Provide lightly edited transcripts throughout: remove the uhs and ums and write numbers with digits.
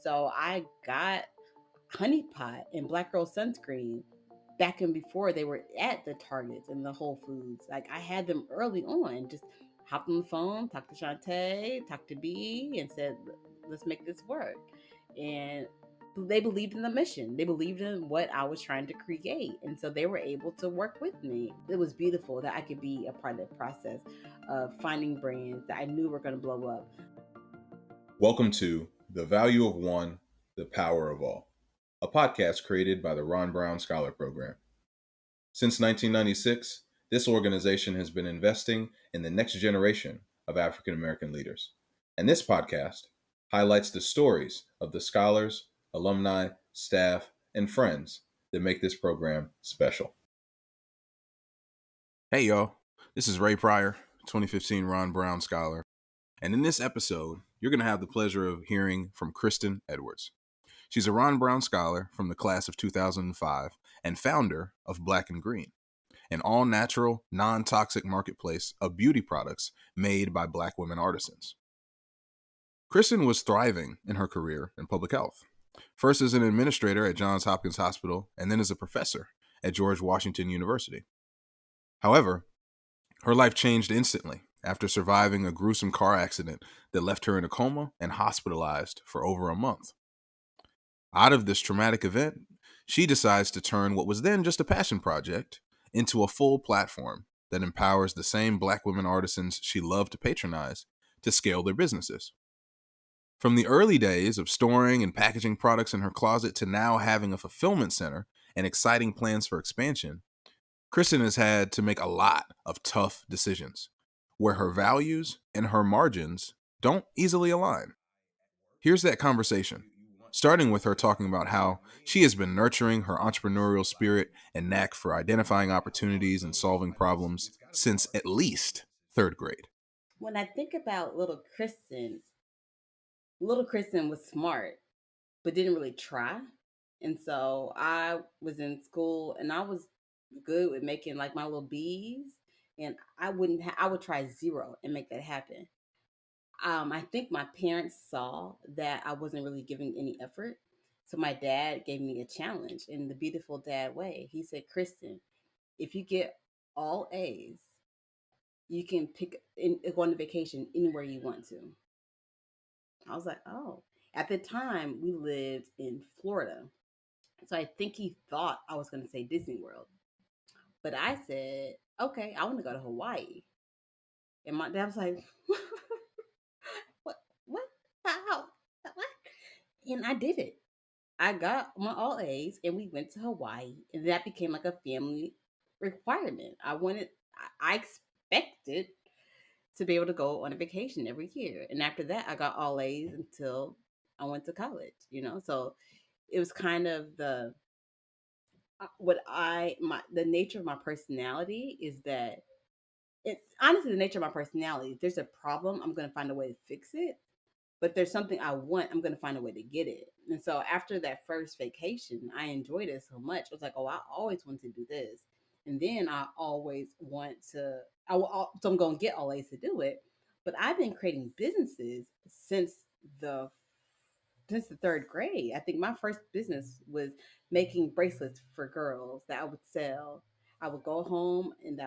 so I got Honey Pot and Black Girl Sunscreen back and before they were at the Targets and the Whole Foods. Like I had them early on. Just hopped on the phone, talked to Shantae, talked to B, and said, "Let's make this work." And they believed in the mission. They believed in what I was trying to create, and so they were able to work with me. It was beautiful that I could be a part of the process of finding brands that I knew were going to blow up. Welcome to The Value of One, The Power of All, a podcast created by the Ron Brown Scholar Program. Since 1996, this organization has been investing in the next generation of African American leaders. And this podcast highlights the stories of the scholars, alumni, staff, and friends that make this program special. Hey y'all, this is Ray Pryor, 2015 Ron Brown Scholar. And in this episode, you're going to have the pleasure of hearing from Kristian Edwards. She's a Ron Brown Scholar from the class of 2005 and founder of Black and Green, an all-natural, non-toxic marketplace of beauty products made by Black women artisans. Kristian was thriving in her career in public health, first as an administrator at Johns Hopkins Hospital and then as a professor at George Washington University. However, her life changed instantly after surviving a gruesome car accident that left her in a coma and hospitalized for over a month. Out of this traumatic event, she decides to turn what was then just a passion project into a full platform that empowers the same Black women artisans she loved to patronize to scale their businesses. From the early days of storing and packaging products in her closet to now having a fulfillment center and exciting plans for expansion, Kristian has had to make a lot of tough decisions where her values and her margins don't easily align. Here's that conversation, starting with her talking about how she has been nurturing her entrepreneurial spirit and knack for identifying opportunities and solving problems since at least third grade. When I think about little Kristian was smart, but didn't really try. And so I was in school and I was good with making like my little bees, and I would try zero and make that happen. I think my parents saw that I wasn't really giving any effort. So my dad gave me a challenge in the beautiful dad way. He said, "Kristian, if you get all A's, you can go on vacation anywhere you want to." I was like, "Oh." At the time, we lived in Florida. So I think he thought I was going to say Disney World. But I said, "Okay, I want to go to Hawaii." And my dad was like, "What? What? How? What?" And I did it. I got my all A's and we went to Hawaii. And that became like a family requirement. I expected to be able to go on a vacation every year. And after that, I got all A's until I went to college. So it was kind of the nature of my personality is that it's honestly the nature of my personality. If there's a problem, I'm going to find a way to fix it. But there's something I want, I'm going to find a way to get it. And so after that first vacation, I enjoyed it so much. I was like, "Oh, I always want to do this." And then I always want to, so I'm going to get all A's to do it. But I've been creating businesses the since the third grade. I think my first business was making bracelets for girls that I would sell. I would go home and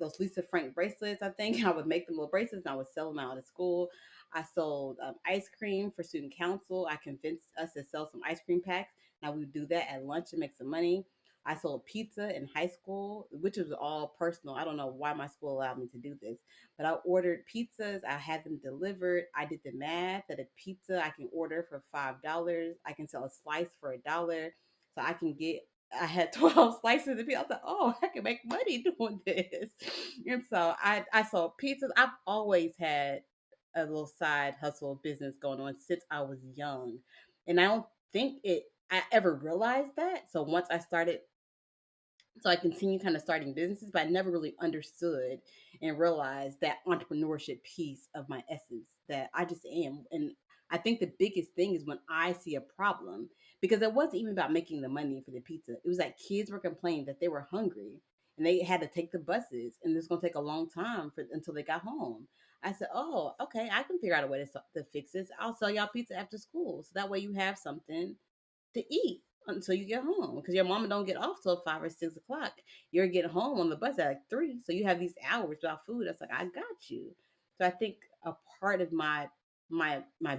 those Lisa Frank bracelets, I think, I would make them little bracelets and I would sell them out of school. I sold ice cream for student council. I convinced us to sell some ice cream packs. Now we would do that at lunch and make some money. I sold pizza in high school, which was all personal. I don't know why my school allowed me to do this, but I ordered pizzas. I had them delivered. I did the math that a pizza I can order for $5. I can sell a slice for $1. So I had 12 slices of pizza. I thought, "Oh, I can make money doing this." And so I sold pizzas. I've always had a little side hustle business going on since I was young. And I don't think I ever realized that. So I continued kind of starting businesses, but I never really understood and realized that entrepreneurship piece of my essence that I just am. And I think the biggest thing is when I see a problem, because it wasn't even about making the money for the pizza. It was like kids were complaining that they were hungry and they had to take the buses and it's going to take a long time until they got home. I said, "Oh, okay, I can figure out a way to fix this. I'll sell y'all pizza after school, so that way you have something to eat until you get home. Because your mama don't get off till 5 or 6 o'clock. You're getting home on the bus at like 3, so you have these hours without food." That's like, I got you. So I think a part of my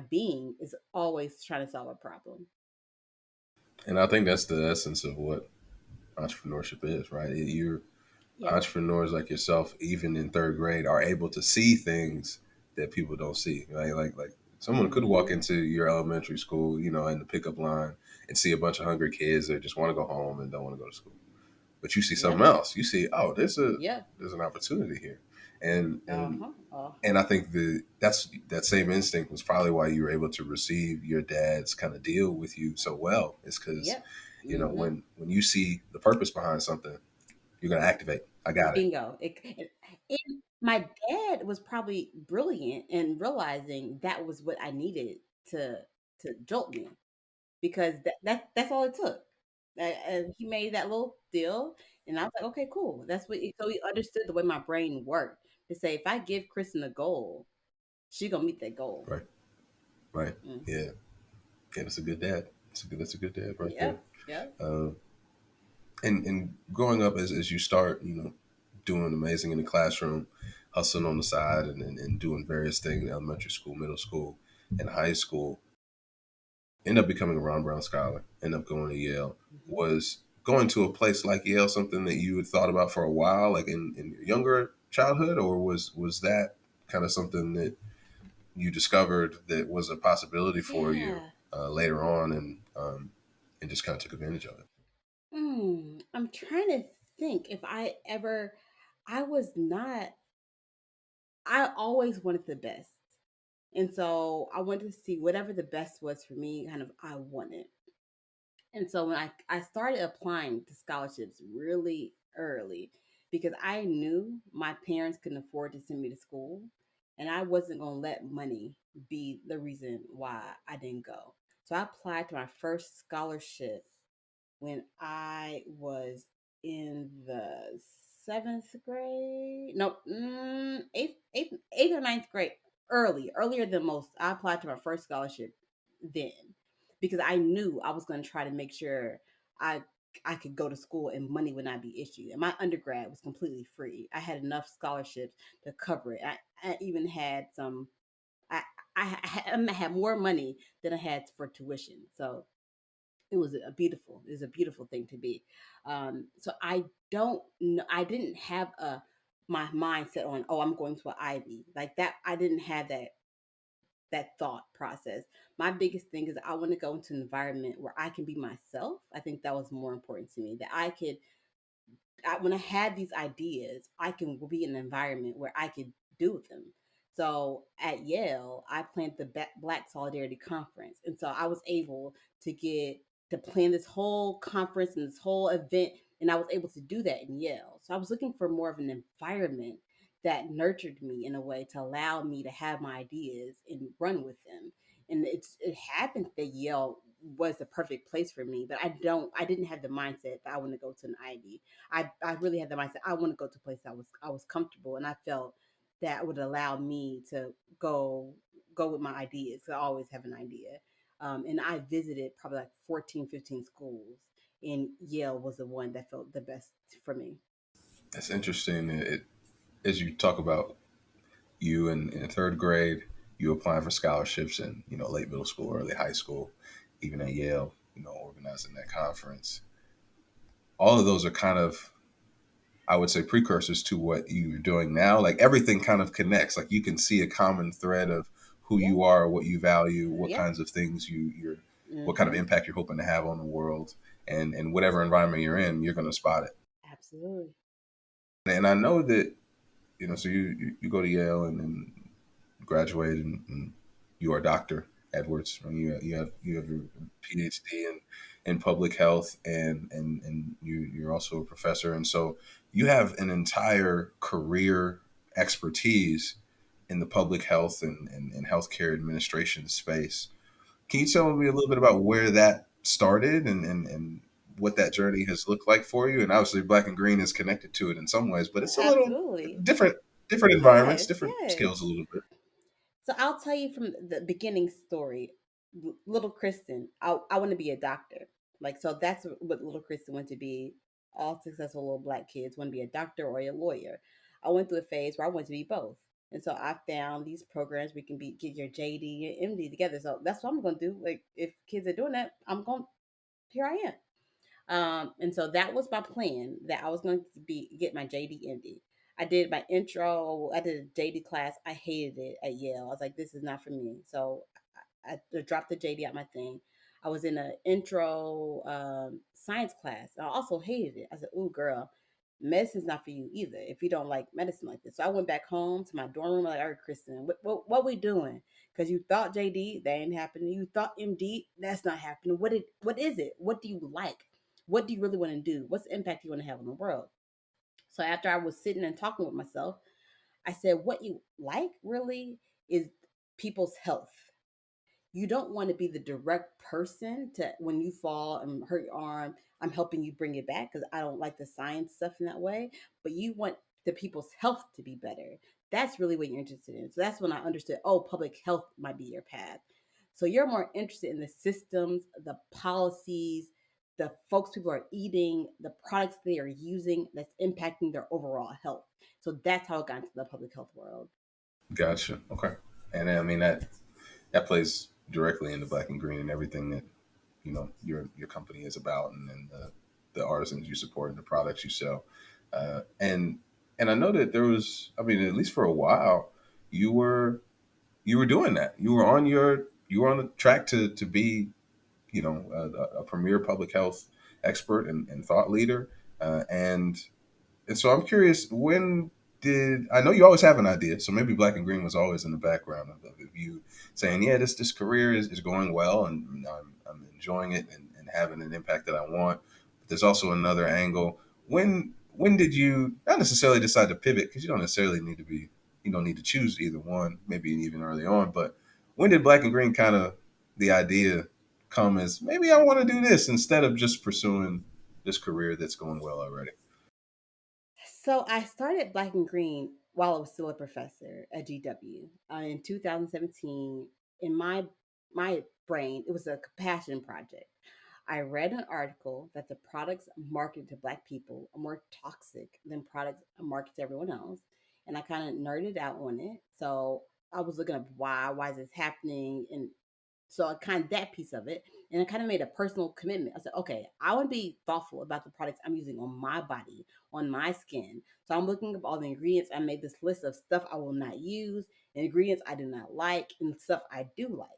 being is always trying to solve a problem. And I think that's the essence of what entrepreneurship is, right? You're Yeah. entrepreneurs like yourself, even in third grade, are able to see things that people don't see, right? Like someone could walk Mm-hmm. into your elementary school, in the pickup line and see a bunch of hungry kids that just want to go home and don't want to go to school. But you see Yep. something else. You see, oh, Yep. there's an opportunity here, and Uh and huh. Uh and huh. I think that same instinct was probably why you were able to receive your dad's kind of deal with you so well. It's because, Yep. Mm-hmm. when you see the purpose behind something, you're gonna activate. I got it. Bingo. And my dad was probably brilliant in realizing that was what I needed to to jolt me, because that's all it took. And he made that little deal, and I was like, okay, cool. That's what. So he understood the way my brain worked, to say, if I give Kristen a goal, she gonna meet that goal. Right. Right. Hmm. Yeah. Yeah. That's a good dad. That's a good dad right there. Yep. Yep. Uh, and growing up as you start, doing amazing in the classroom, hustling on the side, and doing various things in elementary school, middle school, and high school, end up becoming a Ron Brown scholar, end up going to Yale. Hmm. Was going to a place like Yale something that you had thought about for a while, like in your younger childhood, or was that kind of something that you discovered that was a possibility for you Yeah. later on, and just kind of took advantage of it? I'm trying to think if I ever. I was not. I always wanted the best. And so I wanted to see whatever the best was for me, kind of I wanted. And so when I started applying to scholarships really early, because I knew my parents couldn't afford to send me to school, and I wasn't going to let money be the reason why I didn't go. So I applied to my first scholarship when I was in the seventh grade. No, eighth or ninth grade. Earlier than most. I applied to my first scholarship then, because I knew I was going to try to make sure I I could go to school and money would not be issued. And my undergrad was completely free. I had enough scholarships to cover it. I even had some. I I had more money than I had for tuition. So it was a beautiful thing to be. So I don't know, I didn't have a my mindset on, oh, I'm going to an Ivy like that. I didn't have that thought process. My biggest thing is I want to go into an environment where I can be myself. I think that was more important to me, that when I had these ideas, I can be in an environment where I could do them. So at Yale, I planned the Black Solidarity Conference. And so I was able to plan this whole conference and this whole event. And I was able to do that in Yale. So I was looking for more of an environment that nurtured me in a way to allow me to have my ideas and run with them. And it happened that Yale was the perfect place for me, but I didn't have the mindset that I want to go to an Ivy. I really had the mindset I want to go to a place that I was comfortable, and I felt that would allow me to go with my ideas. 'Cause I always have an idea. And I visited probably like 14, 15 schools, and Yale was the one that felt the best for me. That's interesting. As you talk about you in third grade, you applying for scholarships in late middle school, early high school, even at Yale, organizing that conference. All of those are kind of, I would say, precursors to what you're doing now. Like everything kind of connects. Like you can see a common thread of who Yeah, you are, what you value, what yeah. kinds of things what kind of Hmm. impact you're hoping to have on the world, and whatever environment you're in, you're going to spot it. Absolutely. And I know that so you go to Yale and graduate, and you are Dr. Edwards, and you have your PhD in public health, and you're also a professor, and so you have an entire career expertise in the public health and healthcare administration space. Can you tell me a little bit about where that started and what that journey has looked like for you? And obviously, Black and Green is connected to it in some ways, but it's a little Absolutely. different. different environments, Yes, different yes. skills a little bit. So I'll tell you from the beginning story. Little Kristen, I want to be a doctor. Like, so that's what little Kristen wanted to be. All successful little black kids want to be a doctor or a lawyer. I went through a phase where I wanted to be both. And so I found these programs where you can get your JD and MD together. So that's what I'm going to do. Like, if kids are doing that, here I am. And so that was my plan, that I was going to get my JD MD. I did my intro. I did a JD class. I hated it at Yale. I was like, this is not for me. So I dropped the JD out my thing. I was in an intro science class. I also hated it. I said, "Ooh, girl, medicine's not for you either. If you don't like medicine like this." So I went back home to my dorm room. I'm like, "All right, Kristen, what we doing? Because you thought JD, that ain't happening. You thought MD, that's not happening. What is it? What do you like? What do you really want to do? What's the impact you want to have on the world?" So after I was sitting and talking with myself, I said, what you like really is people's health. You don't want to be the direct person to, when you fall and hurt your arm, I'm helping you bring it back, because I don't like the science stuff in that way. But you want the people's health to be better. That's really what you're interested in. So that's when I understood, oh, public health might be your path. So you're more interested in the systems, the policies, the folks people are eating, the products they are using that's impacting their overall health. So that's how it got into the public health world. Gotcha. Okay. And I mean that plays directly into black and green and everything that your company is about, and then the artisans you support and the products you sell. Uh, and and I know that there was, I mean, at least for a while, you were doing that. You were on the track to be a premier public health expert and thought leader. And so I'm curious, when did, I know you always have an idea, so maybe black and green was always in the background of you saying, yeah, this career is going well, and I'm enjoying it, and having an impact that I want. But there's also another angle. When did you not necessarily decide to pivot, because you don't need to choose either one, maybe even early on, but when did black and green kind of, the idea come as, maybe I want to do this instead of just pursuing this career that's going well already? So I started Black and Green while I was still a professor at GW in 2017. In my brain, it was a compassion project. I read an article that the products marketed to Black people are more toxic than products marketed to everyone else, and I kind of nerded out on it. So I was looking up why is this happening, and so I kind of that piece of it, and I kind of made a personal commitment. I said, okay, I want to be thoughtful about the products I'm using on my body, on my skin. So I'm looking up all the ingredients. I made this list of stuff I will not use, and ingredients I do not like, and stuff I do like.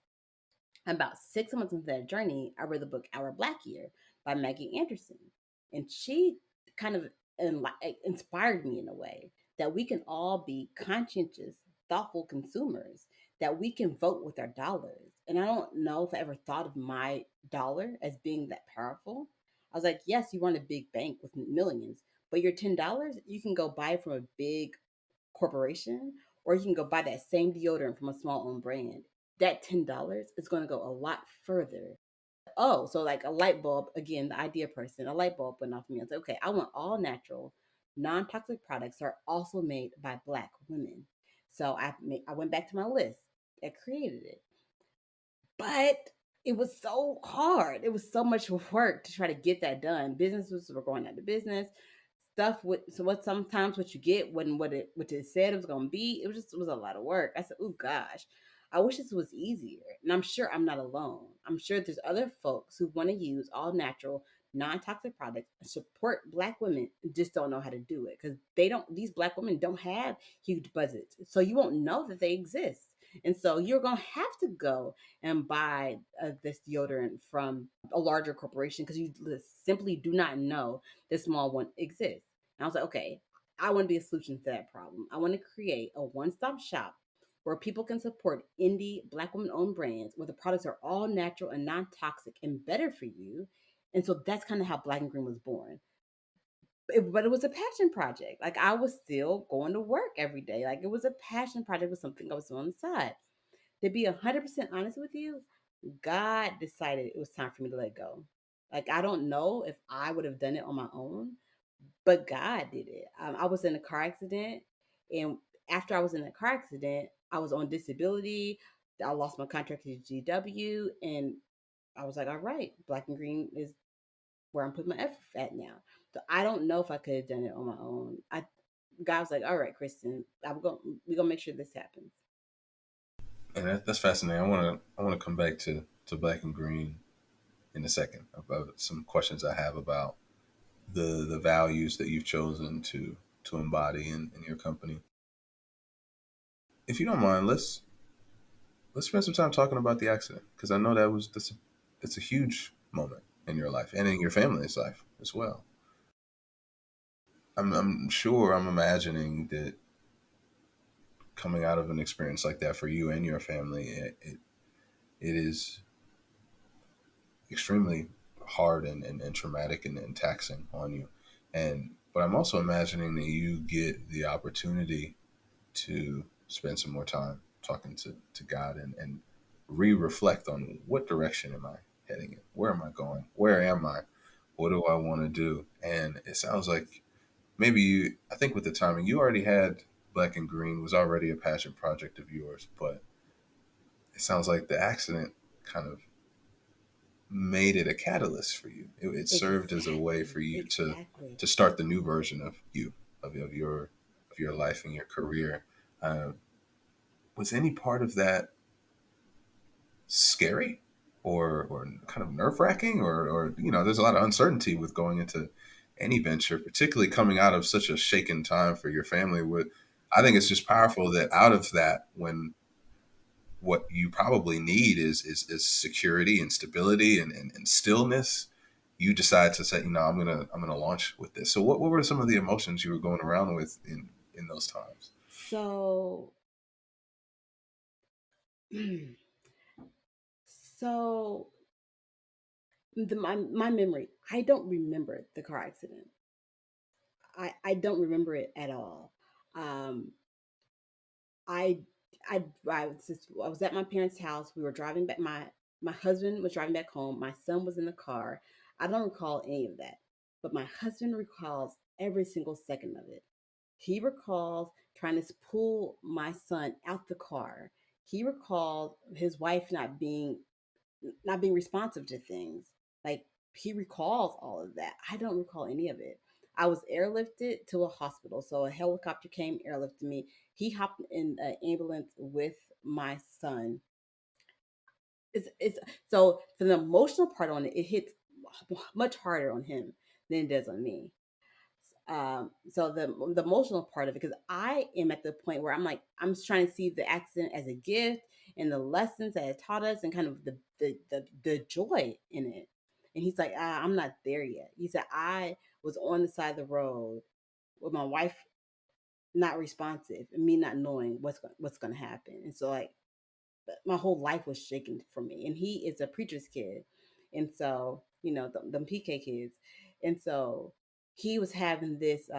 About 6 months into that journey, I read the book Our Black Year by Maggie Anderson. And she kind of inspired me in a way that we can all be conscientious, thoughtful consumers, that we can vote with our dollars. And I don't know if I ever thought of my dollar as being that powerful. I was like, yes, you run a big bank with millions, but your $10, you can go buy from a big corporation, or you can go buy that same deodorant from a small owned brand. That $10 is going to go a lot further. Oh, so like a light bulb, again, the idea person, a light bulb went off for me. I was like, okay, I want all natural, non toxic products that are also made by Black women. So I went back to my list. I created it. But it was so hard. It was so much work to try to get that done. Businesses were going out of business. Stuff with, so what, sometimes what you get wasn't what it said it was gonna be. It was a lot of work. I said, oh gosh, I wish this was easier. And I'm sure I'm not alone. I'm sure there's other folks who want to use all natural, non-toxic products and support Black women, just don't know how to do it, because these Black women don't have huge budgets. So you won't know that they exist. And so you're going to have to go and buy this deodorant from a larger corporation, because you simply do not know this small one exists. And I was like, okay, I want to be a solution to that problem. I want to create a one-stop shop where people can support indie Black women-owned brands, where the products are all natural and non-toxic and better for you. And so that's kind of how Black and Green was born. But it was a passion project. Like, I was still going to work every day. Like, it was a passion project, was something I was doing on the side. To be 100% honest with you, God decided it was time for me to let go. Like, I don't know if I would have done it on my own, but God did it. I was in a car accident, and after I was in that car accident, I was on disability. I lost my contract to GW, and I was like, all right, black and green is where I'm putting my effort at now. So I don't know if I could have done it on my own. God was like, all right, Kristen, we're gonna make sure this happens. And that's fascinating. I want to come back to black and green in a second about some questions I have about the values that you've chosen to embody in your company. If you don't mind, let's spend some time talking about the accident, because I know that's a huge moment in your life and in your family's life as well. I'm sure, I'm imagining that coming out of an experience like that for you and your family, it is extremely hard and traumatic and taxing on you. But I'm also imagining that you get the opportunity to spend some more time talking to God and reflect on what direction am I heading in? Where am I going? Where am I? What do I want to do? And it sounds like I think with the timing, you already had Black and Green was already a passion project of yours, but it sounds like the accident kind of made it a catalyst for you. It served as a way for you Exactly. to start the new version of you, of your life and your career. Uh, was any part of that scary or kind of nerve wracking, or there's a lot of uncertainty with going into any venture, particularly coming out of such a shaken time for your family. I think it's just powerful that out of that, when what you probably need is security and stability and stillness, you decide to say, I'm gonna launch with this. So what were some of the emotions you were going around with in those times? So, so my memory, I don't remember the car accident. I don't remember it at all. Um, I I was at my parents' house. We were driving back. My husband was driving back home. My son was in the car. I don't recall any of that, but my husband recalls every single second of it. He recalls trying to pull my son out the car. He recalled his wife not being responsive to things. Like, he recalls all of that. I don't recall any of it. I was airlifted to a hospital. So a helicopter came, airlifted me. He hopped in an ambulance with my son. It's so for the emotional part on it, it hits much harder on him than it does on me. So the emotional part of it, because I am at the point where I'm like, I'm just trying to see the accident as a gift and the lessons that it taught us and kind of the joy in it. And he's like, I'm not there yet. He said, I was on the side of the road with my wife not responsive and me not knowing what's going to happen. And so, like, my whole life was shaken for me. And he is a preacher's kid, and so them PK kids, and so he was having this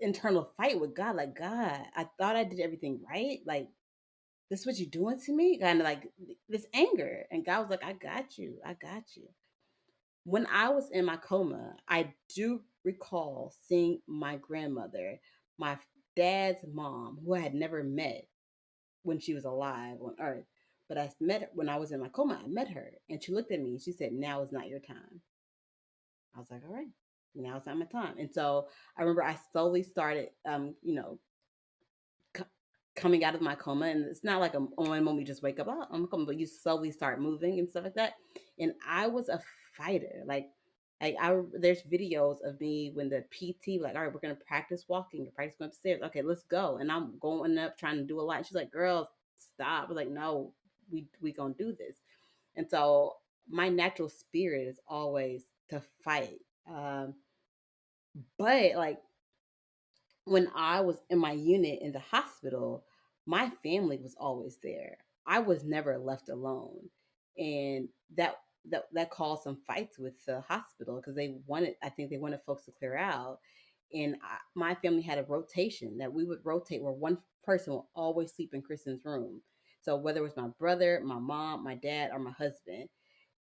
internal fight with God. Like, God, I thought I did everything right. Like, this what you doing to me? Kind of like this anger. And God was like, I got you. I got you. When I was in my coma, I do recall seeing my grandmother, my dad's mom, who I had never met when she was alive on earth. But I met her when I was in my coma. I met her, and she looked at me and she said, "Now is not your time." I was like, "All right, now it's not my time." And so I remember I slowly started, c- coming out of my coma. And it's not like one moment you just wake up, oh, I'm a coma, but you slowly start moving and stuff like that. And I was a fighter, like there's videos of me when the PT like, all right, we're gonna practice walking, or practice going upstairs. Okay, let's go. And I'm going up trying to do a lot. And she's like, "Girl, stop." I was like, "No, we gonna do this." And so my natural spirit is always to fight. But like, when I was in my unit in the hospital, my family was always there. I was never left alone. And that caused some fights with the hospital, because I think they wanted folks to clear out. And my family had a rotation that we would rotate, where one person will always sleep in Kristen's room. So whether it was my brother, my mom, my dad, or my husband,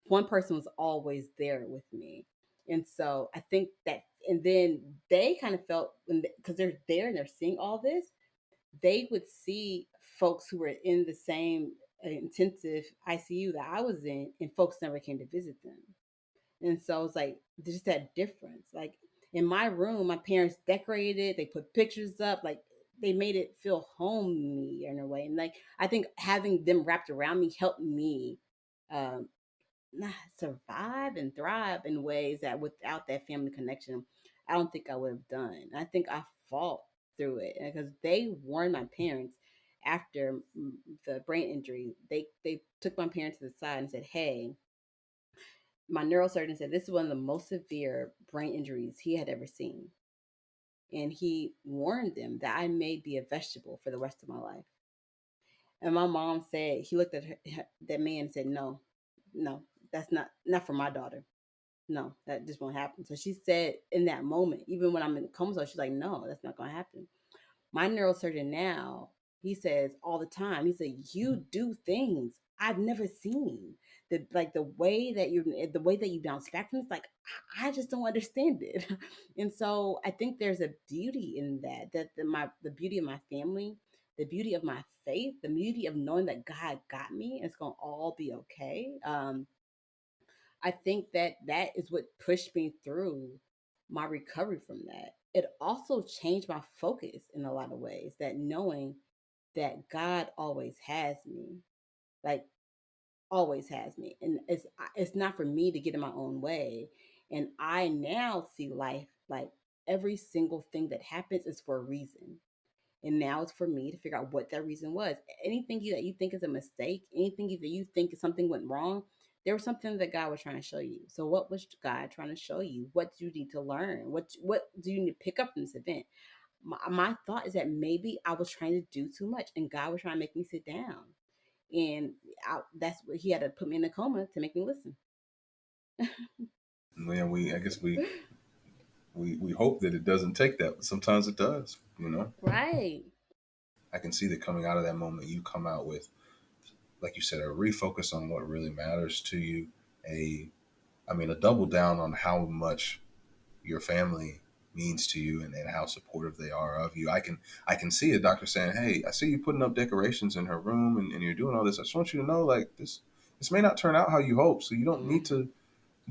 one person was always there with me. And so I think that And then they kind of felt, because they're there and they're seeing all this, they would see folks who were in the same intensive ICU that I was in, and folks never came to visit them. And so it's like there's just that difference. Like in my room, my parents decorated, they put pictures up, like they made it feel homey in a way. And like I think having them wrapped around me helped me um, survive and thrive in ways that without that family connection, I don't think I would have done. I think I fought through it because they warned my parents after the brain injury. They took my parents to the side and said, "Hey," my neurosurgeon said this is one of the most severe brain injuries he had ever seen, and he warned them that I may be a vegetable for the rest of my life. And my mom said he looked at that man and said, "No, no, that's not for my daughter. No, that just won't happen." So she said in that moment, even when I'm in the coma, so she's like, "No, that's not going to happen." My neurosurgeon now, he says all the time, he said, "You do things I've never seen. The way that you bounce back from this, like I just don't understand it." And so I think there's a beauty in that the beauty of my family, the beauty of my faith, the beauty of knowing that God got me and it's gonna all be okay. I think that is what pushed me through my recovery from that. It also changed my focus in a lot of ways, that knowing that God always has me, like always has me. And it's not for me to get in my own way. And I now see life like every single thing that happens is for a reason. And now it's for me to figure out what that reason was. Anything that you think is a mistake, anything that you think something went wrong, there was something that God was trying to show you. So what was God trying to show you? What do you need to learn? What do you need to pick up from this event? My thought is that maybe I was trying to do too much, and God was trying to make me sit down. And that's what He had to put me in a coma to make me listen. Yeah, I guess we hope that it doesn't take that, but sometimes it does. Right. I can see that coming out of that moment, you come out with, like you said, a refocus on what really matters to you. A double down on how much your family means to you, and how supportive they are of you. I can see a doctor saying, "Hey, I see you putting up decorations in her room, and you're doing all this. I just want you to know, like this may not turn out how you hope, so you don't need Mm-hmm. to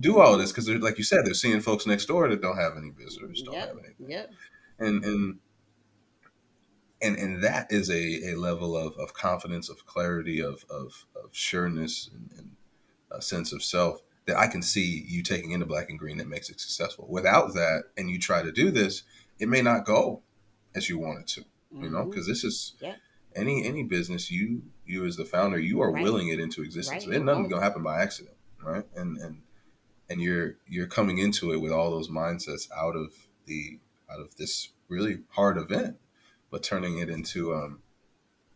do all of this, because, like you said, they're seeing folks next door that don't have any visitors, don't Yep. have anything." Yep. And that is a level of confidence, of clarity, of sureness, and a sense of self that I can see you taking into Black and Green that makes it successful. Without that, and you try to do this, it may not go as you want it to, Mm-hmm. because this is Yep. any business. You as the founder, you are Right. willing it into existence. Right. So ain't And nothing own gonna it. happen by accident, right? And you're coming into it with all those mindsets out of this really hard event, but turning it into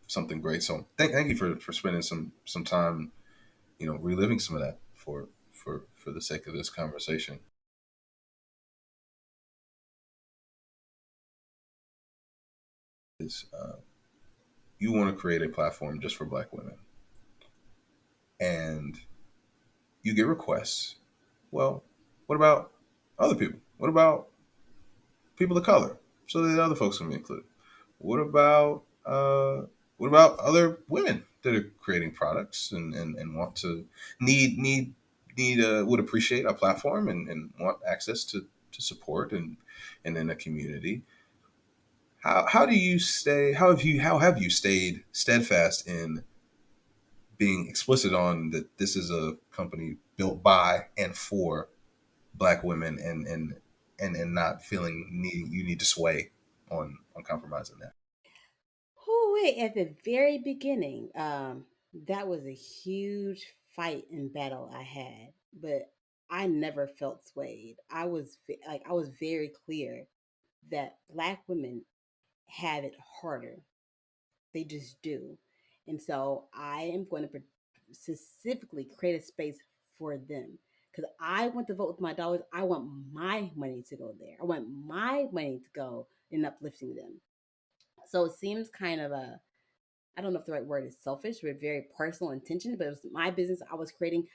something great. So thank you for spending some time, reliving some of that for the sake of this conversation. Is You want to create a platform just for Black women, and you get requests. Well, what about other people? What about people of color, so that other folks can be included? What about other women that are creating products, and want to would appreciate a platform, and want access to support, and in a community? How do you stay? How have you stayed steadfast in being explicit on that this is a company built by and for Black women, and not feeling you need to sway on compromising that? Who wait at the very beginning, that was a huge fight and battle I had, but I never felt swayed. I was very clear that Black women have it harder. They just do. And so I am going to specifically create a space for them, because I want to vote with my dollars. I want my money to go there. I want my money to go in uplifting them. So it seems kind of I don't know if the right word is selfish, but very personal intention, but it was my business I was creating.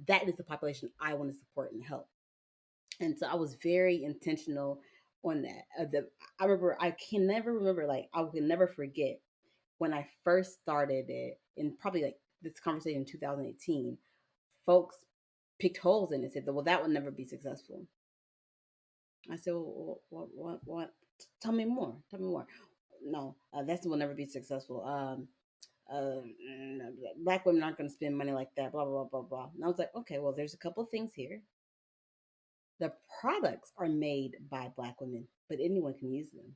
That is the population I want to support and help. And so I was very intentional on that. I remember, I can never remember, like, I can never forget when I first started it, in probably like this conversation in 2018, folks picked holes in it and said, well, that would never be successful. I said, well, what? Tell me more. Tell me more. No, that will never be successful. Uh, Black women aren't going to spend money like that, blah, blah, blah, blah, blah. And I was like, okay, well, there's a couple of things here. The products are made by Black women, but anyone can use them.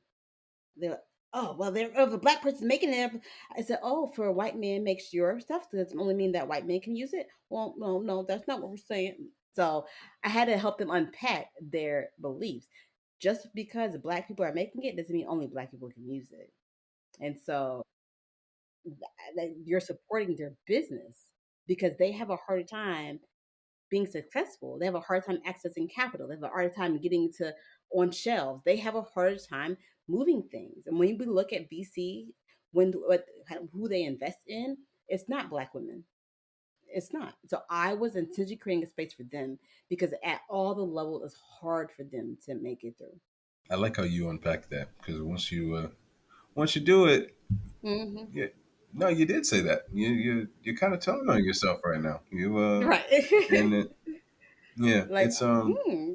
They're like, oh, well, if a Black person making it. I said, oh, for a white man makes your stuff, does it only mean that white men can use it? Well, no, that's not what we're saying. So I had to help them unpack their beliefs. Just because Black people are making it doesn't mean only Black people can use it. And so you're supporting their business because they have a harder time being successful. They have a hard time accessing capital. They have a hard time getting to on shelves. They have a harder time moving things. And when we look at VC, who they invest in, it's not Black women. It's not. So I was intentionally creating a space for them because at all the levels, it's hard for them to make it through. I like how you unpack that, because once you do it, Mm-hmm. yeah. No, you did say that. You're kind of telling on yourself right now. Right. And yeah, Like, it's hmm.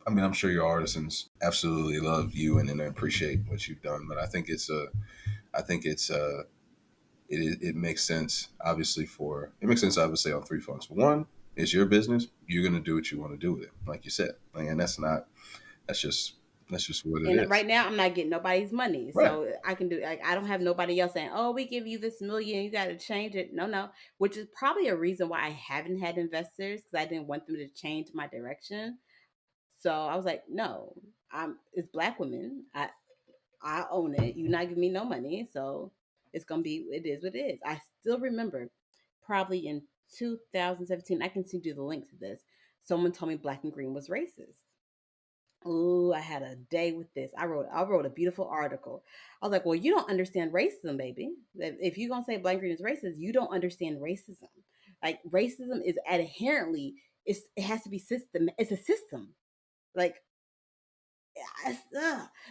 I mean, I'm sure your artisans absolutely love you and appreciate what you've done, but I think it makes sense. Obviously, it makes sense. Obviously, on three fronts. One, it's your business. You're gonna do what you want to do with it, like you said. And that's just that's just what it And is. right now, I'm not getting nobody's money, Right. so I can do. Like, I don't have nobody else saying, "Oh, we give you this million, you got to change it." No, no. Which is probably a reason why I haven't had investors because I didn't want them to change my direction. So I was like, "No, it's Black women. I own it. You're not giving me no money, so it's gonna be. It is what it is." I still remember, probably in 2017. I can see do the link to this. Someone told me Black and Green was racist. Ooh, I had a day with this. I wrote a beautiful article. I was like, well, you don't understand racism, baby. If you're gonna say Black green is racist, you don't understand racism. Like racism is inherently it has to be system. It's a system. Like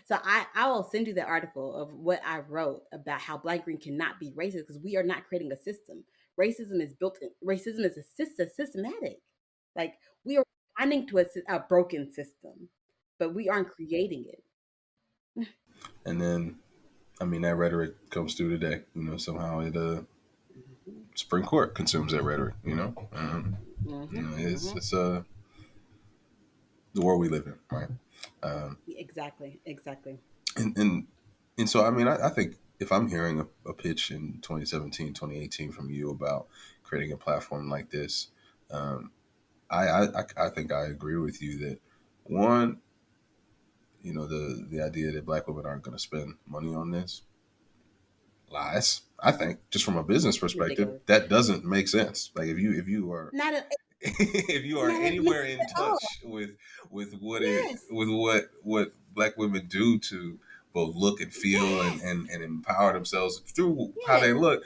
so I will send you the article of what I wrote about how Black green cannot be racist because we are not creating a system. Racism is systematic. Like we are responding to a broken system, but we aren't creating it. And then, I mean, that rhetoric comes through today. Somehow Mhm. Supreme Court consumes that rhetoric. Mhm. Mhm. It's the world we live in, right? Um, Exactly. Exactly. and and and so, I mean, I think if I'm hearing a pitch in 2017, 2018 from you about creating a platform like this, um, I think I agree with you that one, the idea that Black women aren't going to spend money on this lies. I think just from a business perspective, Ridiculous. that doesn't make sense. Like if you are Not a, if you are not a mix anywhere in at all. touch with Yes. what Black women do to both look and feel Yes. and empower themselves through how they Yes. look,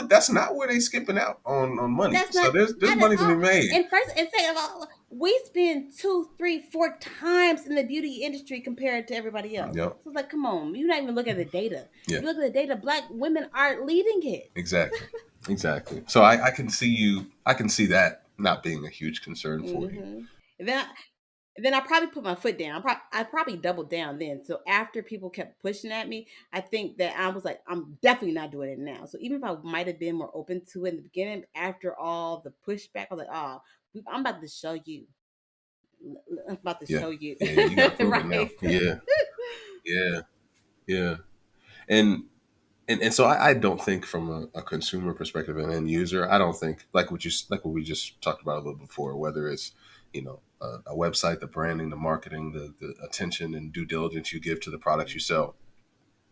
that's not where they skipping out on money. That's So there's not at money to be all. made. And first, and second of all, we spend two, three, four times in the beauty industry compared to everybody else. Yep. So it's like, come on, you're not even looking at the data. Yeah. You look at the data. Black women are leading it. Exactly. Exactly. So I can see that not being a huge concern for you. Mm-hmm. And then I probably put my foot down. I probably doubled down then. So after people kept pushing at me, I think that I was like, I'm definitely not doing it now. So even if I might have been more open to it in the beginning, after all the pushback, I was like, oh, I'm about to show you. I'm about to Yeah. show you. Yeah, you got to prove it now. Right. Yeah. Yeah. Yeah. And and so I don't think from a consumer perspective and end user, I don't think like what we just talked about a little before, whether it's a website, the branding, the marketing, the attention and due diligence you give to the products you sell,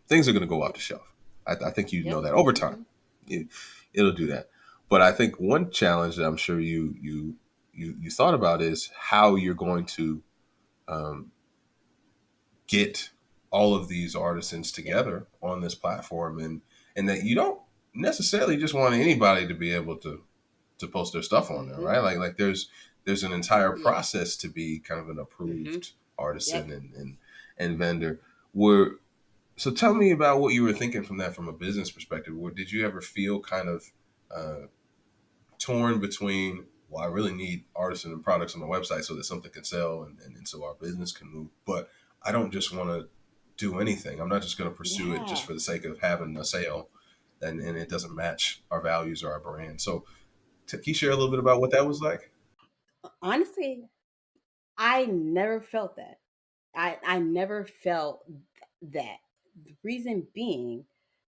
things are going to go off the shelf. I think you know Yep. that over time, Mm-hmm. it, it'll do that. But I think one challenge that I'm sure you thought about is how you're going to um, get all of these artisans Yep. together on this platform, and that you don't necessarily just want anybody to be able to post their stuff on there, Mm-hmm. right? Like there's an entire Yeah. process to be kind of an approved artisan Yep. and vendor. Were So tell me about what you were thinking from that, from a business perspective. Did you ever feel kind of uh, torn between, well, I really need artisan and products on the website so that something can sell and so our business can move, but I don't just want to do anything. I'm not just going to pursue it just Yeah. for the sake of having a sale, and it doesn't match our values or our brand. So, can you share a little bit about what that was like? Honestly, I never felt that. I never felt that. The reason being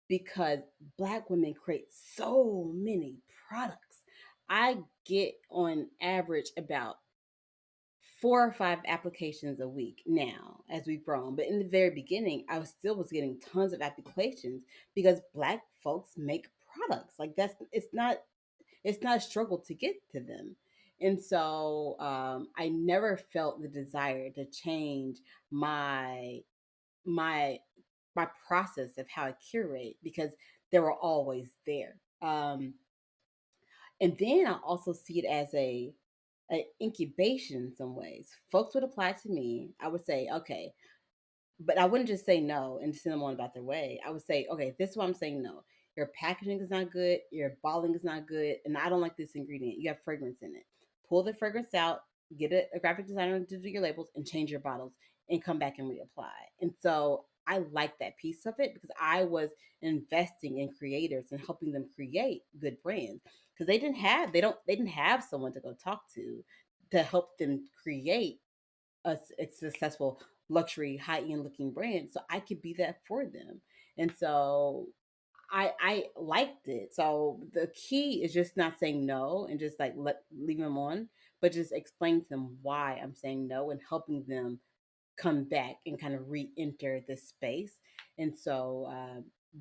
because Black women create so many products. I get on average about 4 or 5 applications a week now as we've grown. But in the very beginning, I was getting tons of applications because Black folks make products. Like it's not a struggle to get to them. And so I never felt the desire to change my my my process of how I curate because they were always there. And then I also see it as a incubation in some ways. Folks would apply to me. I would say, okay, but I wouldn't just say no and send them on about their way. I would say, okay, this is why I'm saying no. Your packaging is not good. Your bottling is not good, and I don't like this ingredient. You have fragrance in it. Pull the fragrance out. Get a graphic designer to do your labels and change your bottles, and come back and reapply. And so I like that piece of it because I was investing in creators and helping them create good brands because they didn't have someone to go talk to help them create a successful luxury high end looking brand, so I could be that for them. And so I liked it. So the key is just not saying no and just like leave them on, but just explain to them why I'm saying no and helping them come back and kind of re-enter the space. And so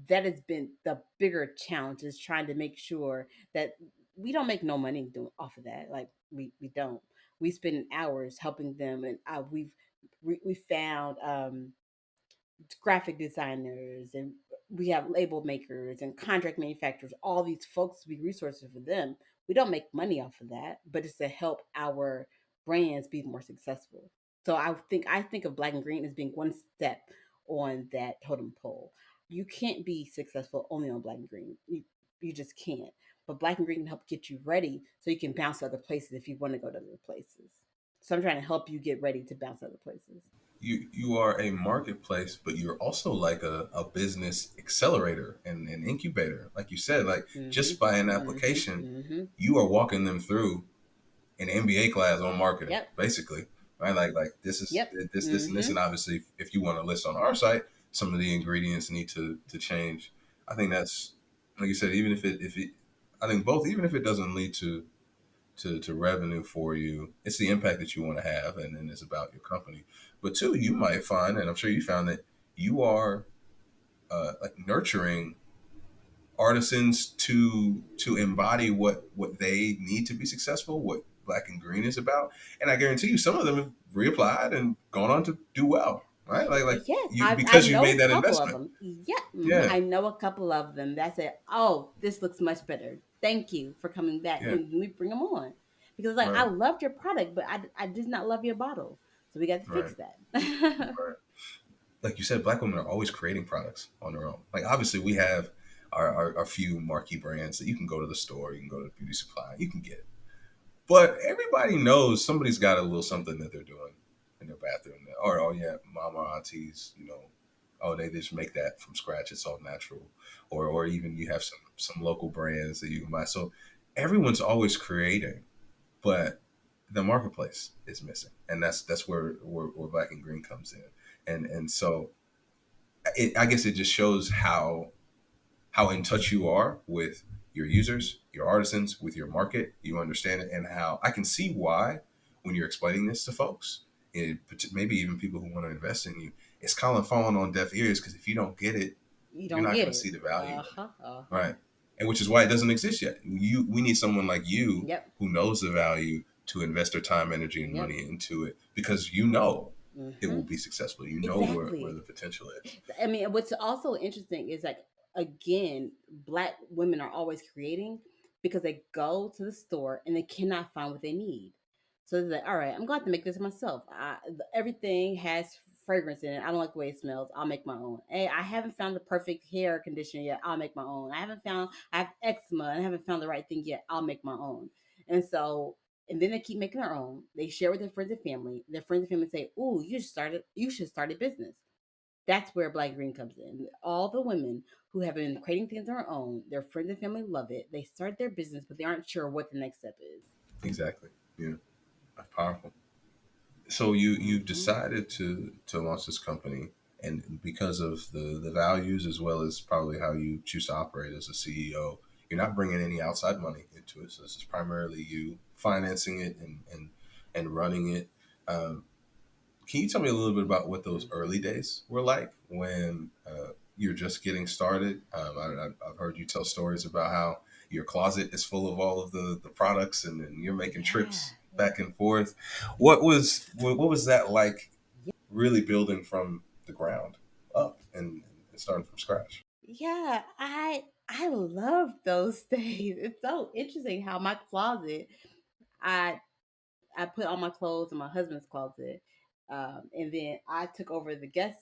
that has been the bigger challenge, is trying to make sure that we don't make no money doing off of that. Like we don't. We spend hours helping them, and we found graphic designers, and we have label makers and contract manufacturers, all these folks to be resources for them. We don't make money off of that, but it's to help our brands be more successful. So I think of Black and Green as being one step on that totem pole. You can't be successful only on Black and Green. You just can't. But Black and Green can help get you ready so you can bounce to other places if you want to go to other places. So I'm trying to help you get ready to bounce to other places. You are a marketplace, but you're also like a business accelerator and incubator. Like you said, like Mm-hmm. just by an Mm-hmm. application, Mm-hmm. you are walking them through an MBA class on marketing, Yep. basically, right? Like this is Yep. this and this, Mm-hmm. and obviously, if you want to list on our site, some of the ingredients need to change. I think that's, like you said, even if it, I think both, even if it doesn't lead to revenue for you, it's the impact that you want to have, and it's about your company. But two, you might find, and I'm sure you found that you are like nurturing artisans to embody what they need to be successful, what Black and Green is about. And I guarantee you some of them have reapplied and gone on to do well, right? Like Yes, you, I because you know made a that couple of investment. them. Yeah, Yeah, I know a couple of them that said, "Oh, this looks much better. Thank you for coming back. yeah, And we bring them on because like I right, loved your product, but I did not love your bottle, so we got to right, fix that." right. Like you said, Black women are always creating products on their own. Like obviously we have our few marquee brands that you can go to the store, you can go to beauty supply, you can get it. But everybody knows somebody's got a little something that they're doing in their bathroom. Or, oh yeah, mom or aunties, oh, they just make that from scratch. It's all natural. Or even you have some local brands that you can buy. So everyone's always creating, but the marketplace is missing, and that's where Black and Green comes in. And so I guess it just shows how in touch you are with your users, your artisans, with your market. You understand it, and how I can see why when you're explaining this to folks, and maybe even people who want to invest in you, it's kind of falling on deaf ears because if you don't get it, You you're don't not get going to it. see the value Uh in huh. Uh it, huh. right? And which is why it doesn't exist yet. We need someone like you Yep. who knows the value to invest their time, energy, and Yep. money into it because you know it will Mm-hmm. be successful. You know where Exactly. the potential is. I mean, what's also interesting is like again, Black women are always creating because they go to the store and they cannot find what they need. So it's like, all right, I'm going to have to make this myself. Everything has fragrance in it. I don't like the way it smells. I'll make my own. Hey, I haven't found the perfect hair conditioner yet. I'll make my own. I have eczema and I haven't found the right thing yet. I'll make my own. And so, and then they keep making their own. They share with their friends and family. Their friends and family say, "Ooh, you should start a business." That's where Black Green comes in. All the women who have been creating things on their own, their friends and family love it. They start their business, but they aren't sure what the next step is. Exactly. Yeah. That's powerful. So you've Hmm. decided to launch this company, and because of the values as well as probably how you choose to operate as a CEO, you're not bringing any outside money into it. So this is primarily you financing it and running it. Um, can you tell me a little bit about what those early days were like when you're just getting started? I've heard you tell stories about how your closet is full of all of the products, and you're making Yeah. trips back and forth. What was that like? Really building from the ground up and starting from scratch. Yeah, I love those days. It's so interesting how my closet, I I put all my clothes in my husband's closet, and then I took over the guest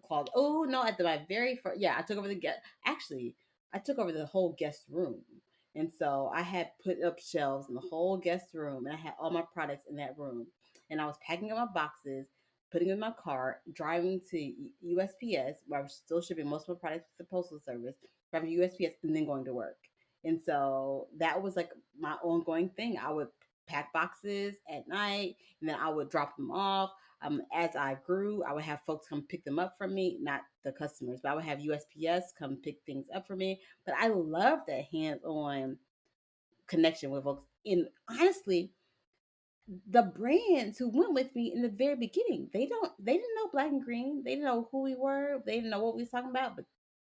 closet. Oh no, at my very first, yeah, I took over the guest. Actually, I took over the whole guest room, and so I had put up shelves in the whole guest room, and I had all my products in that room, and I was packing up my boxes, putting them in my car, driving to USPS, where I was still shipping most of my products to the postal service, driving to USPS, and then going to work. And so that was like my ongoing thing. I would pack boxes at night, and then I would drop them off. As I grew, I would have folks come pick them up from me, not the customers, but I would have USPS come pick things up for me. But I love that hands-on connection with folks. And honestly, the brands who went with me in the very beginning, they didn't know Black and Green. They didn't know who we were. They didn't know what we was talking about, but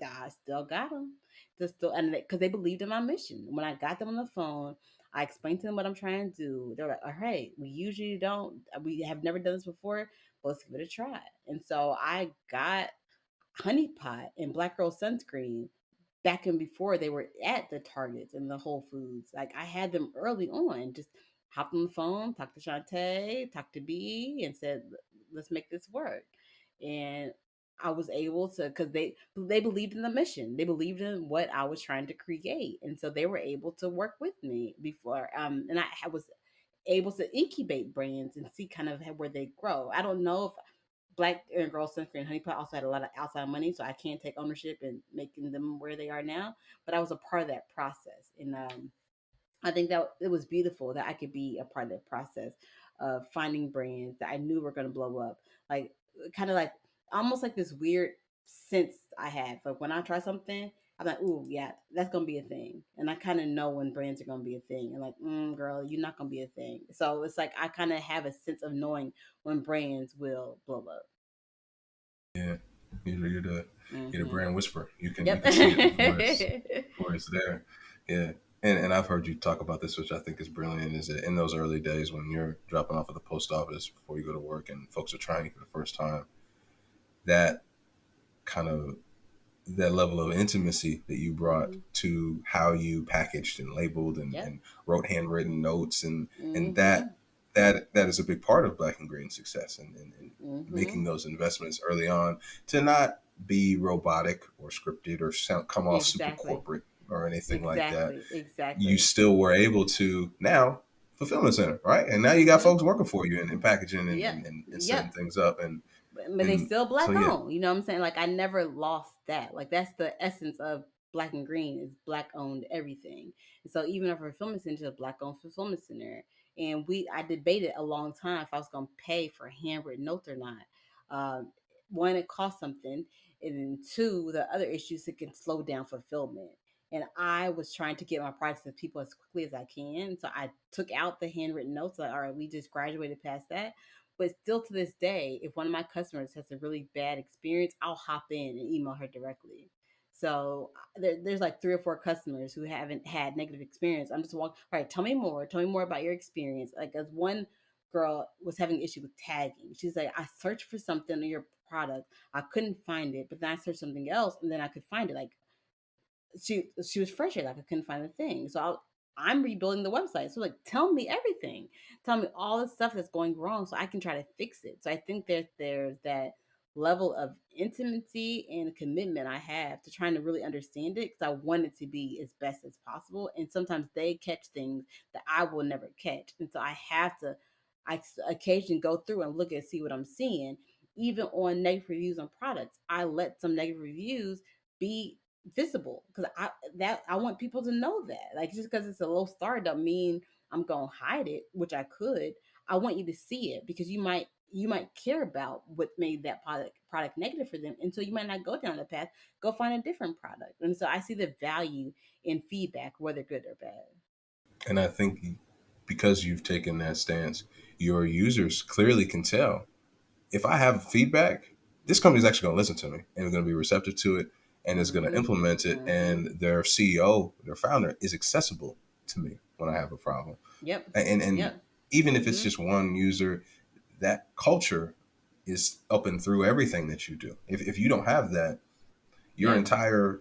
I still got them. Just still, and because they believed in my mission. When I got them on the phone, I explained to them what I'm trying to do. They're like, "All right, we usually don't. We have never done this before. But let's give it a try." And so I got Honey Pot and Black Girl Sunscreen back in before they were at the Targets and the Whole Foods. Like I had them early on, just hopped on the phone, talked to Shantae, talked to B, and said, "Let's make this work." And I was able to, because they believed in the mission, they believed in what I was trying to create, and so they were able to work with me before. And I was able to incubate brands and see kind of where they grow. I don't know if Black and Girl Sunscreen and Honey Pot also had a lot of outside money, so I can't take ownership in making them where they are now. But I was a part of that process, and I think that it was beautiful that I could be a part of that process of finding brands that I knew were going to blow up. Like kind of like almost like this weird sense I have. Like when I try something, I'm like, ooh, yeah, that's gonna be a thing. And I kind of know when brands are gonna be a thing. And like, girl, you're not gonna be a thing. So it's like I kind of have a sense of knowing when brands will blow up. Yeah, you're the Hmm. brand whisperer. You Yep. can see it before it's there. Yeah, and I've heard you talk about this, which I think is brilliant. Is that in those early days when you're dropping off at the post office before you go to work and folks are trying you for the first time, that kind of that level of intimacy that you brought Hmm. to how you packaged and labeled Yep. and wrote handwritten notes and Hmm. that is a big part of Black and Green success and Hmm. making those investments early on to not be robotic or scripted or come off super Exactly. corporate or anything like that. Exactly. You Exactly. still were able to now fulfillment center, right? And now you got Hmm. folks working for you and packaging Yep. and Yep. setting things up But they and still so black yeah. owned. You know what I'm saying? Like I never lost that. Like that's the essence of Black and Green is black owned everything. And so even our fulfillment center is a black owned fulfillment center. And I debated a long time if I was gonna pay for handwritten notes or not. Um, One, it costs something, and then two, the other issues it can slow down fulfillment. And I was trying to get my products to people as quickly as I can. So I took out the handwritten notes. Like, all right, we just graduated past that, but still to this day, if one of my customers has a really bad experience, I'll hop in and email her directly. So there's like three or four customers who haven't had negative experience. I'm just walking, all right, tell me more. Tell me more about your experience. Like as one girl was having an issue with tagging. She's like, I searched for something in your product. I couldn't find it, but then I searched something else and then I could find it. Like she was frustrated, like I couldn't find the thing. So I'm rebuilding the website. So like tell me everything. Tell me all the stuff that's going wrong so I can try to fix it. So I think there's that level of intimacy and commitment I have to trying to really understand it because I want it to be as best as possible. And sometimes they catch things that I will never catch. And so I have to occasionally go through and look and see what I'm seeing. Even on negative reviews on products, I let some negative reviews be visible because I want people to know that. Like just because it's a low star don't mean I'm gonna hide it, which I could. I want you to see it because you might care about what made that product negative for them, and so you might not go down the path. Go find a different product. And so I see the value in feedback, whether good or bad. And I think because you've taken that stance, your users clearly can tell if I have feedback, this company is actually going to listen to me and is going to be receptive to it and is going to Mm-hmm. implement it. Mm-hmm. And their CEO, their founder, is accessible to me when I have a problem. Yep. And Yep. even if it's Mm-hmm. just one user, that culture is up and through everything that you do. If you don't have that, your Yeah. entire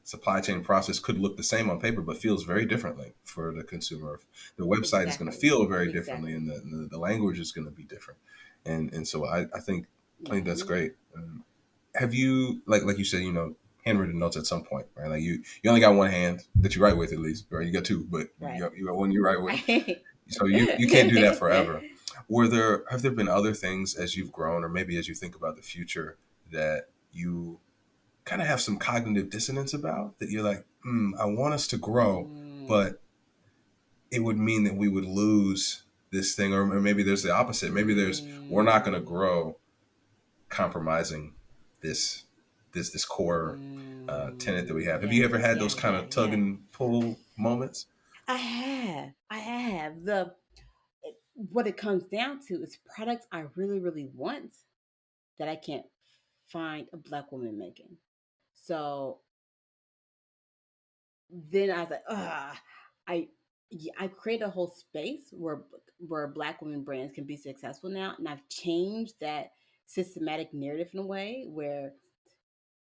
supply chain process could look the same on paper but feels very differently for the consumer. The website is going to Exactly. feel very differently, Exactly. and the language is going to be different. And so I think that's Mm-hmm. great. Have you, like you said, handwritten notes at some point, right? Like you only got one hand that you write with, at least, right? You got two, but Right. you got one you write with. Right. So you can't do that forever. Have there been other things as you've grown, or maybe as you think about the future, that you kind of have some cognitive dissonance about, that you're like, I want us to grow, Mm, but it would mean that we would lose this thing, or maybe there's the opposite. Maybe we're not going to mm, grow, compromising this this core tenet that we have. Have you yeah, ever had yeah, those kind yeah, of tug yeah. and pull moments? I have. What it comes down to is products I really, really want that I can't find a black woman making. So then I was like, I yeah, I create a whole space where black women brands can be successful now, and I've changed that systematic narrative in a way where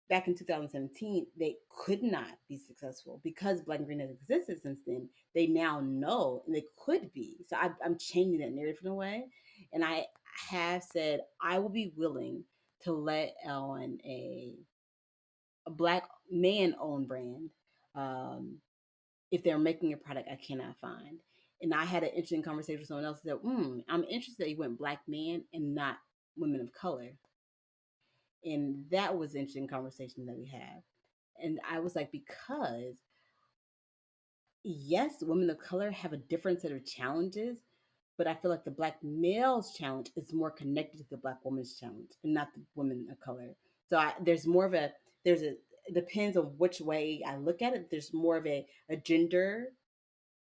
back in 2017 they could not be successful because black and green has existed since then. They now know and they could be. So I'm changing that narrative in a way, and I have said I will be willing to let on a black man owned brand um, if they're making a product I cannot find. And I had an interesting conversation with someone else that said, I'm interested that you went black man and not women of color. And that was an interesting conversation that we had. And I was like, because yes, women of color have a different set of challenges, but I feel like the black male's challenge is more connected to the black woman's challenge and not the women of color. So there's more of it depends on which way I look at it. There's more of a gender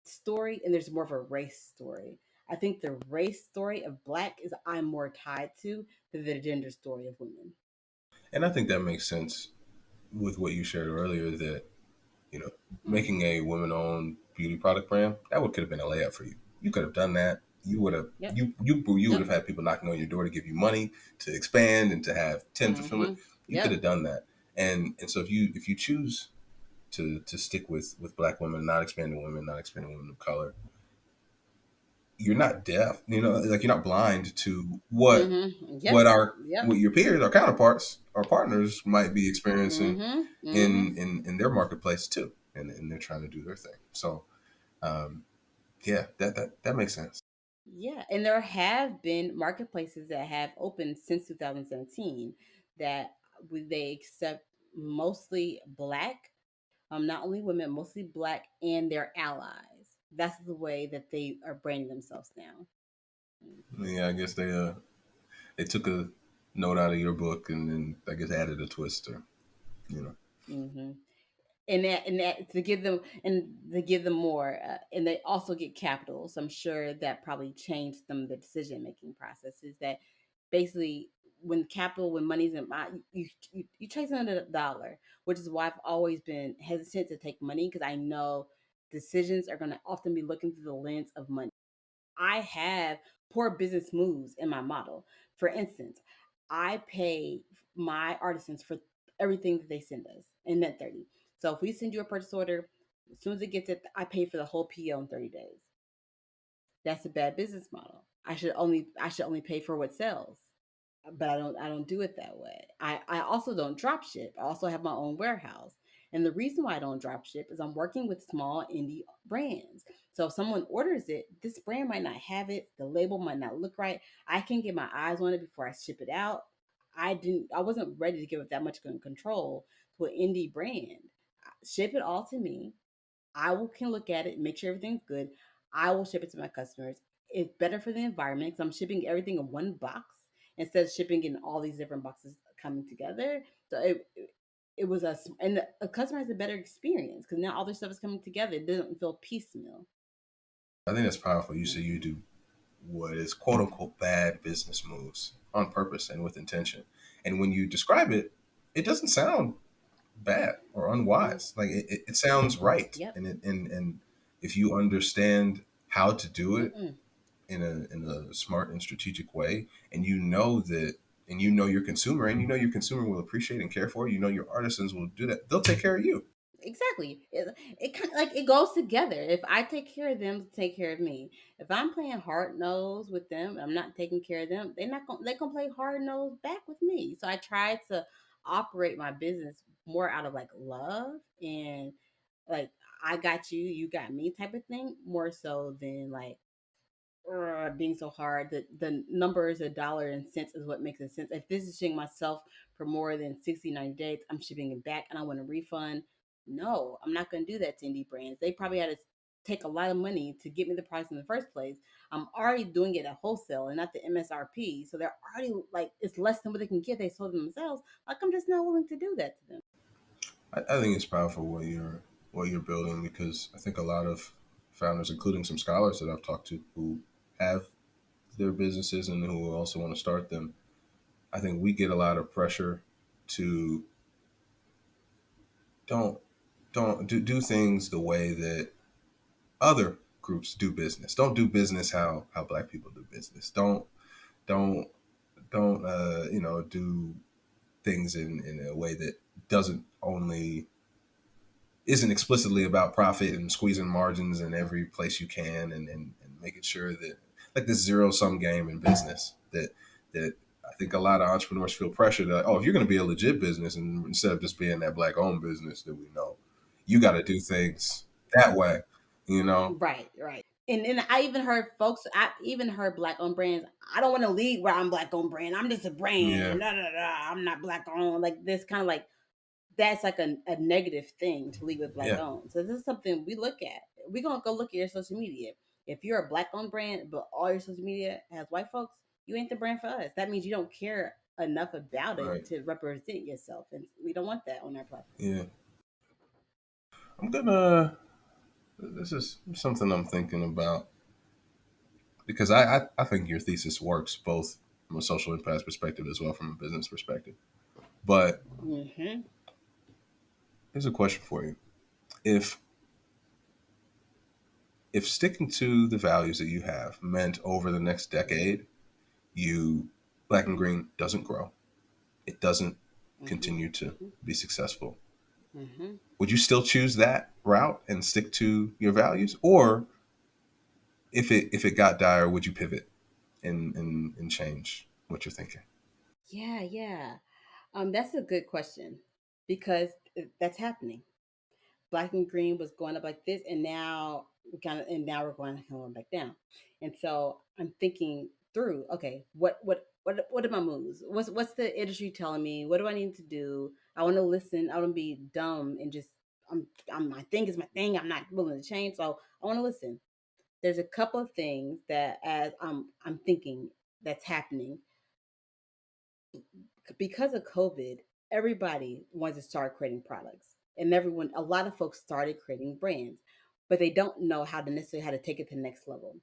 story and there's more of a race story. I think the race story of black is I'm more tied to than the gender story of women. And I think that makes sense with what you shared earlier, that you know, making Mm-hmm. a women-owned beauty product brand, that could have been a layup for you. You could have done that. You would have Yep. you would Yep. have had people knocking on your door to give you money to expand and to have 10 fulfillment. Mm-hmm. You could Yep. have done that. And so if you choose to stick with black women, not expanding women, not expanding women of color, you're not deaf. Like you're not blind to Mm-hmm. what Yep. our Yep. what your peers, our counterparts, our partners might be experiencing Mm-hmm. Mm-hmm. in their marketplace too, and they're trying to do their thing. So um, yeah, that makes sense. Yeah, and there have been marketplaces that have opened since 2017 that they accept mostly black, not only women, mostly black and their allies. That's the way that they are branding themselves now. Yeah, I guess they took a note out of your book and then I guess added a twist, or you know. Mm-hmm. And that to give them more, and they also get capital. So I'm sure that probably changed some of the decision making processes. That basically, when money's in my, you chase another dollar, which is why I've always been hesitant to take money because I know decisions are going to often be looking through the lens of money. I have poor business moves in my model. For instance, I pay my artisans for everything that they send us in net 30. So if we send you a purchase order, As soon as it gets it, I pay for the whole PO in 30 days. That's a bad business model. I should only pay for what sells. But I don't do it that way. I also don't drop ship. I also have my own warehouse. And the reason why I don't drop ship is I'm working with small indie brands. So if someone orders it, this brand might not have it, the label might not look right. I can get my eyes on it before I ship it out. I wasn't ready to give it that much control to an indie brand. Ship it all to me. Can look at it, make sure everything's good. I will ship it to my customers. It's better for the environment because I'm shipping everything in one box instead of shipping in all these different boxes coming together. So it was and a customer has a better experience because now all their stuff is coming together. It doesn't feel piecemeal. I think that's powerful. You say you do what is quote unquote bad business moves on purpose and with intention. And when you describe it, it doesn't sound bad or unwise. Like it sounds right. Yep. And if you understand how to do it Mm-mm. in a smart and strategic way, and you know that, and you know your consumer, and you know your consumer will appreciate and care for you, you know your artisans will do that. They'll take care of you. Exactly. It kind of like it goes together. If I take care of them, take care of me. If I'm playing hard nose with them, I'm not taking care of them. They gonna play hard nose back with me. So I try to operate my business more out of like love and like I got you, you got me type of thing, more so than like being so hard. The numbers, a dollar and cents is what makes it sense. If this is shipping myself for more than 60, 90 days, I'm shipping it back and I want a refund. No, I'm not going to do that to indie brands. They probably had to take a lot of money to get me the price in the first place. I'm already doing it at wholesale and not the MSRP. So they're already like, it's less than what they can get. They sold themselves. Like, I'm just not willing to do that to them. I think it's powerful what you're building, because I think a lot of founders, including some scholars that I've talked to who have their businesses and who also want to start them, I think we get a lot of pressure to don't do things the way that other groups do business. Don't do business how Black people do business. Don't do things in a way that doesn't only isn't explicitly about profit and squeezing margins in every place you can, and making sure that, like, this zero sum game in business that I think a lot of entrepreneurs feel pressure that, oh, if you're going to be a legit business, and instead of just being that Black owned business that we know, you got to do things that way, you know? Right, right. And I even heard Black owned brands. I don't want to lead where I'm Black owned brand. I'm just a Yeah, brand. Da, da, da. I'm not Black owned. Like this kind of like that's like a negative thing to lead with Black yeah, owned. So this is something we look at. We're gonna go look at your social media. If you're a Black owned brand, but all your social media has white folks, you ain't the brand for us. That means you don't care enough about right, it to represent yourself, and we don't want that on our platform. yeah. I'm gonna. This is something I'm thinking about, because I think your thesis works both from a social impact perspective as well from a business perspective. But Mm-hmm. here's a question for you: if if sticking to the values that you have meant over the next decade, you Black and Green doesn't grow, it doesn't Mm-hmm. continue to be successful, Mm-hmm. would you still choose that route and stick to your values, or if it got dire, would you pivot and change what you're thinking? Yeah, yeah. That's a good question because that's happening. Black and green was going up like this, and now now we're going back down. And so I'm thinking through, okay, what are my moves? What's the industry telling me? What do I need to do? I want to listen. I want to be dumb and just my thing is my thing. I'm not willing to change, so I want to listen. There's a couple of things that as I'm thinking that's happening because of COVID, everybody wants to start creating products. And a lot of folks started creating brands, but they don't know how to necessarily how to take it to the next level.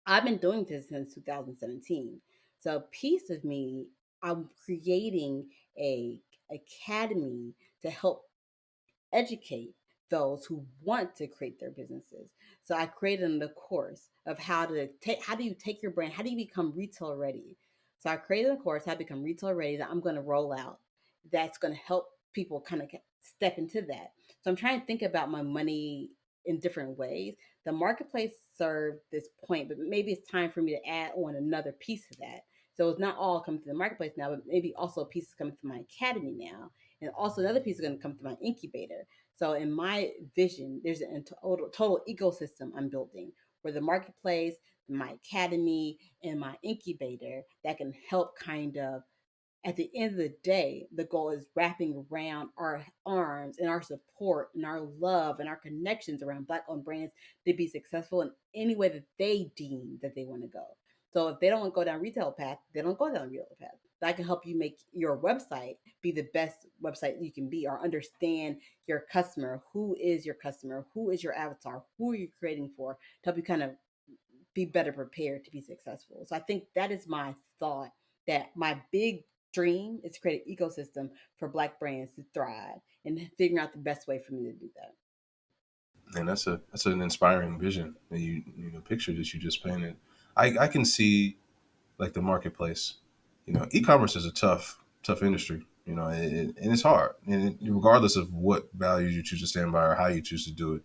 I've been doing this since 2017. So a piece of me, I'm creating a academy to help educate those who want to create their businesses. So I created a course of how do you take your brand, how do you become retail ready. So I created a course how to become retail ready that I'm going to roll out. That's going to help people kind of step into that. So I'm trying to think about my money in different ways. The marketplace served this point, but maybe it's time for me to add on another piece of that. So it's not all coming to the marketplace now, but maybe also a piece is coming to my academy now. And also another piece is going to come to my incubator. So in my vision, there's a total ecosystem I'm building where the marketplace, my academy, and my incubator that can help kind of at the end of the day, the goal is wrapping around our arms and our support and our love and our connections around Black owned brands to be successful in any way that they deem that they want to go. So if they don't want to go down retail path, they don't go down retail path. So I can help you make your website be the best website you can be, or understand your customer. Who is your customer? Who is your avatar? Who are you creating for? To help you kind of be better prepared to be successful. So I think that is my thought, that my big dream is to create an ecosystem for Black brands to thrive, and figuring out the best way for me to do that. And that's an inspiring vision that you picture that you just painted. I can see like the marketplace. E-commerce is a tough industry. And it's hard. And regardless of what values you choose to stand by or how you choose to do it,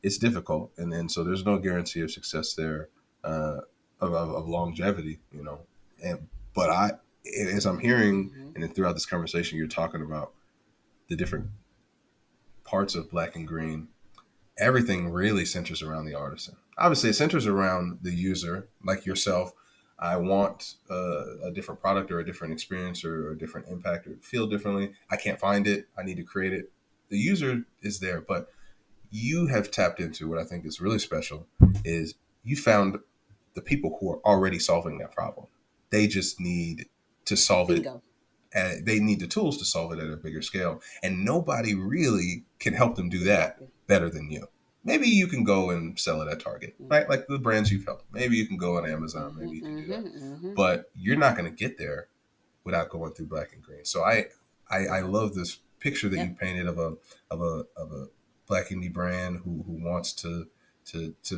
it's difficult. And so there's no guarantee of success there, of longevity. But as I'm hearing, and then throughout this conversation, you're talking about the different parts of Black and Green. Everything really centers around the artisan. Obviously, it centers around the user, like yourself. I want a different product or a different experience or a different impact or feel differently. I can't find it. I need to create it. The user is there, but you have tapped into what I think is really special is you found the people who are already solving that problem. They just need to solve Bingo. it. And they need the tools to solve it at a bigger scale. And nobody really can help them do that better than you. Maybe you can go and sell it at Target, right? Like the brands you've helped. Maybe you can go on Amazon. Maybe you can do that. But you're not going to get there without going through Black and Green. So I love this picture that you painted of a Black indie brand who wants to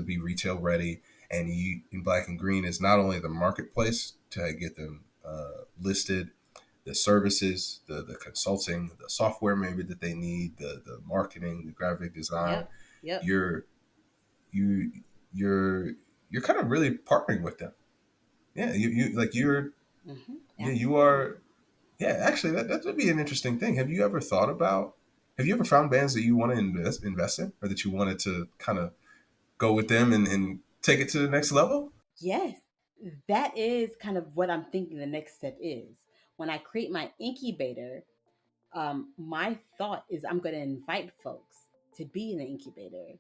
be retail ready. And you in Black and Green is not only the marketplace to get them listed, the services, the consulting, the software maybe that they need, the marketing, the graphic design. Yep. You're kind of really partnering with them. Yeah, you are. Yeah, actually, that would be an interesting thing. Have you ever found bands that you want to invest in, or that you wanted to kind of go with them and take it to the next level? Yes, that is kind of what I'm thinking the next step is. When I create my incubator, my thought is I'm going to invite folks to be in the incubator.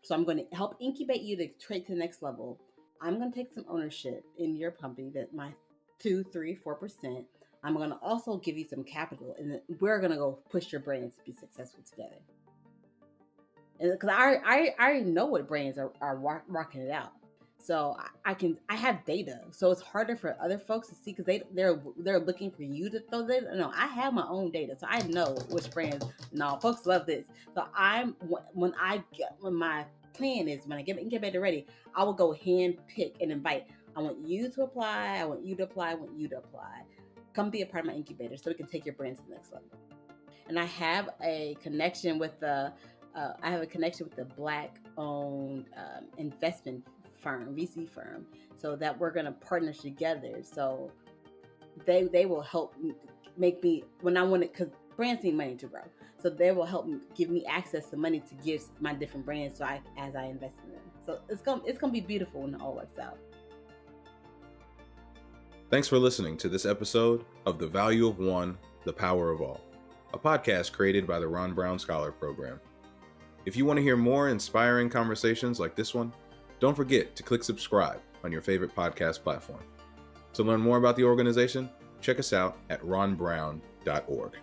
So I'm going to help incubate you to trade to the next level. I'm going to take some ownership in your company, that my 2, 3, 4%. I'm going to also give you some capital, and we're going to go push your brands to be successful together. And because I already know what brands are rocking it out. So I have data, so it's harder for other folks to see, because they're looking for you to throw data. No, I have my own data, so I know which brands. No, folks love this. So when my plan is, when I get incubator ready, I will go hand pick and invite. I want you to apply. I want you to apply. I want you to apply. Come be a part of my incubator so we can take your brand to the next level. And I have a connection with the Black-owned investment firm, VC firm, so that we're going to partner together. So they will help make me, when I want it, because brands need money to grow. So they will help give me access to money to give my different brands as I invest in them. So it's gonna be beautiful when it all works out. Thanks for listening to this episode of The Value of One, The Power of All, a podcast created by the Ron Brown Scholar Program. If you want to hear more inspiring conversations like this one, don't forget to click subscribe on your favorite podcast platform. To learn more about the organization, check us out at ronbrown.org.